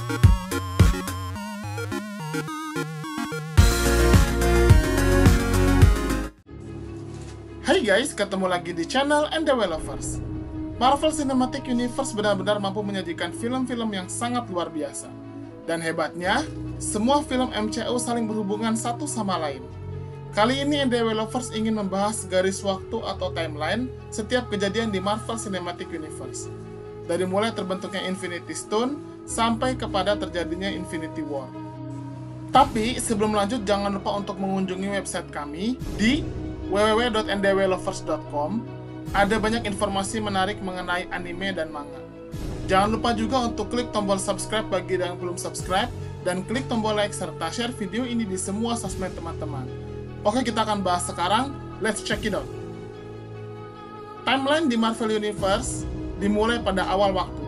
Hai guys, ketemu lagi di channel NDW Lovers. Marvel Cinematic Universe benar-benar mampu menyajikan film-film yang sangat luar biasa. Dan hebatnya, semua film MCU saling berhubungan satu sama lain. Kali ini NDW Lovers ingin membahas garis waktu atau timeline setiap kejadian di Marvel Cinematic Universe. Dari mulai terbentuknya Infinity Stone sampai kepada terjadinya Infinity War. Tapi sebelum lanjut, jangan lupa untuk mengunjungi website kami di www.ndwlovers.com. Ada banyak informasi menarik mengenai anime dan manga. Jangan lupa juga untuk klik tombol subscribe bagi yang belum subscribe, dan klik tombol like serta share video ini di semua sosmed teman-teman. Oke, kita akan bahas sekarang. Let's check it out. Timeline di Marvel Universe dimulai pada awal waktu.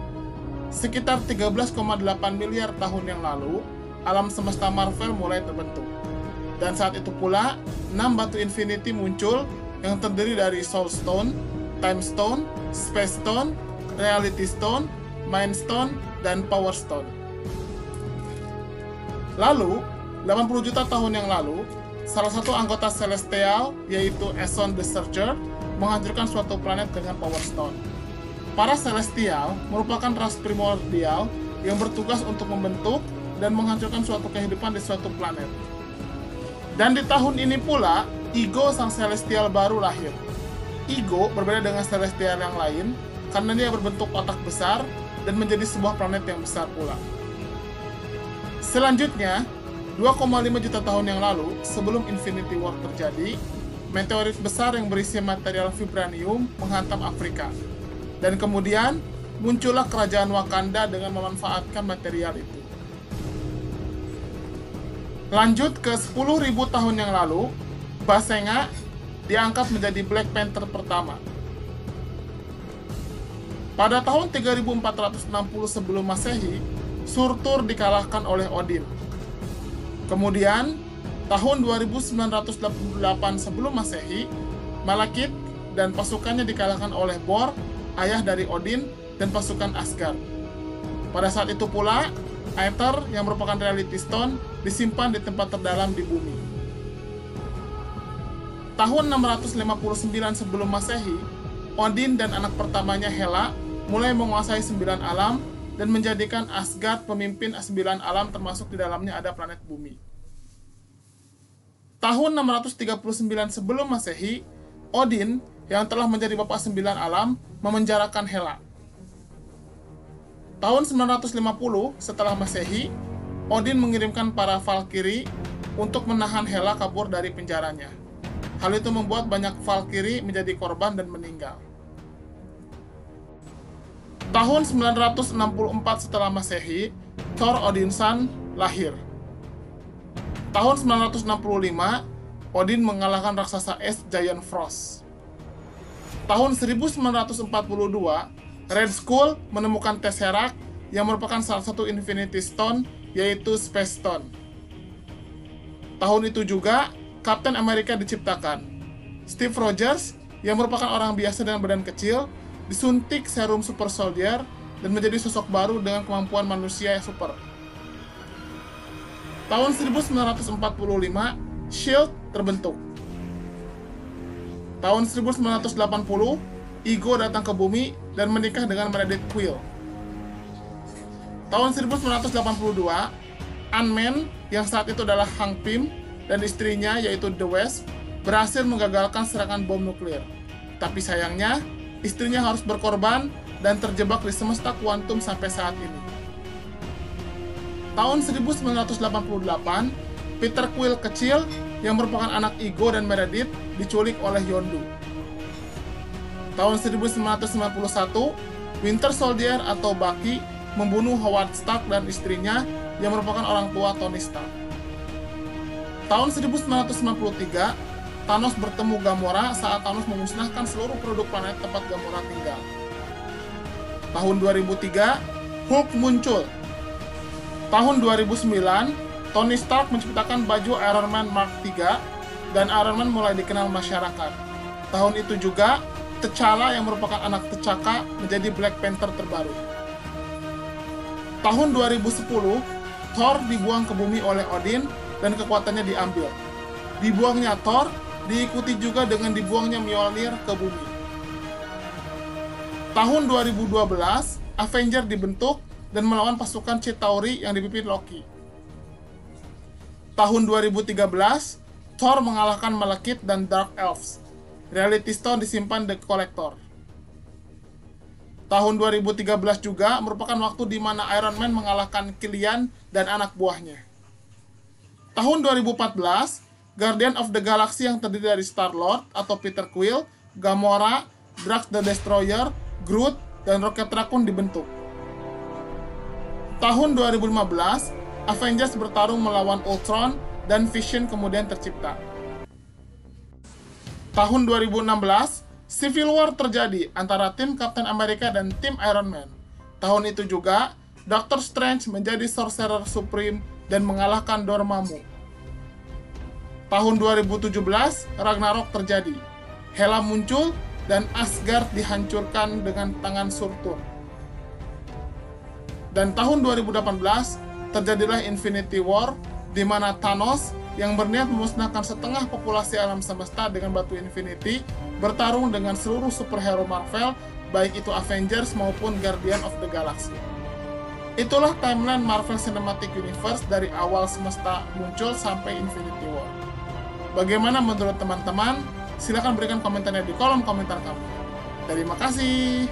Sekitar 13,8 miliar tahun yang lalu, alam semesta Marvel mulai terbentuk. Dan saat itu pula, 6 batu Infinity muncul yang terdiri dari Soul Stone, Time Stone, Space Stone, Reality Stone, Mind Stone, dan Power Stone. Lalu, 80 juta tahun yang lalu, salah satu anggota Celestial, yaitu Aeson the Searcher, menghancurkan suatu planet dengan Power Stone. Para Celestial merupakan ras primordial yang bertugas untuk membentuk dan menghancurkan suatu kehidupan di suatu planet. Dan di tahun ini pula, Ego sang Celestial baru lahir. Ego berbeda dengan Celestial yang lain karena dia berbentuk otak besar dan menjadi sebuah planet yang besar pula. Selanjutnya, 2,5 juta tahun yang lalu, sebelum Infinity War terjadi, meteorit besar yang berisi material vibranium menghantam Afrika. Dan kemudian, muncullah kerajaan Wakanda dengan memanfaatkan material itu. Lanjut ke 10.000 tahun yang lalu, Basenga diangkat menjadi Black Panther pertama. Pada tahun 3460 sebelum Masehi, Surtur dikalahkan oleh Odin. Kemudian, tahun 2988 sebelum Masehi, Malekith dan pasukannya dikalahkan oleh Bor, ayah dari Odin, dan pasukan Asgard. Pada saat itu pula, Aether yang merupakan Reality Stone disimpan di tempat terdalam di bumi. Tahun 659 sebelum Masehi, Odin dan anak pertamanya Hela mulai menguasai 9 alam dan menjadikan Asgard pemimpin 9 alam, termasuk di dalamnya ada planet bumi. Tahun 639 sebelum Masehi, Odin yang telah menjadi bapak 9 alam memenjarakan Hela. Tahun 950 setelah Masehi, Odin mengirimkan para Valkyrie untuk menahan Hela kabur dari penjaranya. Hal itu membuat banyak Valkyrie menjadi korban dan meninggal. Tahun 964 setelah Masehi, Thor Odinson lahir. Tahun 965, Odin mengalahkan raksasa es Giant Frost. Tahun 1942, Red Skull menemukan Tesseract yang merupakan salah satu Infinity Stone, yaitu Space Stone. Tahun itu juga, Captain America diciptakan. Steve Rogers, yang merupakan orang biasa dengan badan kecil, disuntik serum Super Soldier dan menjadi sosok baru dengan kemampuan manusia yang super. Tahun 1945, SHIELD terbentuk. Tahun 1980, Ego datang ke bumi dan menikah dengan Meredith Quill. Tahun 1982, Ant-Man yang saat itu adalah Hank Pym dan istrinya yaitu The Wasp berhasil menggagalkan serangan bom nuklir. Tapi sayangnya, istrinya harus berkorban dan terjebak di semesta kuantum sampai saat ini. Tahun 1988, Peter Quill kecil yang merupakan anak Ego dan Meredith diculik oleh Yondu. Tahun 1991, Winter Soldier atau Bucky membunuh Howard Stark dan istrinya yang merupakan orang tua Tony Stark. Tahun 1993, Thanos bertemu Gamora saat Thanos memusnahkan seluruh produk planet tempat Gamora tinggal. Tahun 2003, Hulk muncul. Tahun 2009, Tony Stark menciptakan baju Iron Man Mark III dan Iron Man mulai dikenal masyarakat. Tahun itu juga, T'Challa yang merupakan anak T'Chaka menjadi Black Panther terbaru. Tahun 2010, Thor dibuang ke bumi oleh Odin dan kekuatannya diambil. Dibuangnya Thor diikuti juga dengan dibuangnya Mjolnir ke bumi. Tahun 2012, Avengers dibentuk dan melawan pasukan Chitauri yang dipimpin Loki. Tahun 2013, Thor mengalahkan Malekith dan Dark Elves. Reality Stone disimpan The Collector. Tahun 2013 juga merupakan waktu di mana Iron Man mengalahkan Killian dan anak buahnya. Tahun 2014, Guardian of the Galaxy yang terdiri dari Star-Lord atau Peter Quill, Gamora, Drax the Destroyer, Groot, dan Rocket Raccoon dibentuk. Tahun 2015, Avengers bertarung melawan Ultron dan Vision kemudian tercipta. Tahun 2016, Civil War terjadi antara tim Captain America dan tim Iron Man. Tahun itu juga, Doctor Strange menjadi Sorcerer Supreme dan mengalahkan Dormammu. Tahun 2017, Ragnarok terjadi. Hela muncul dan Asgard dihancurkan dengan tangan Surtur. Dan tahun 2018, terjadilah Infinity War, di mana Thanos yang berniat memusnahkan setengah populasi alam semesta dengan batu Infinity, bertarung dengan seluruh superhero Marvel, baik itu Avengers maupun Guardian of the Galaxy. Itulah timeline Marvel Cinematic Universe dari awal semesta muncul sampai Infinity War. Bagaimana menurut teman-teman? Silahkan berikan komentarnya di kolom komentar kami. Terima kasih.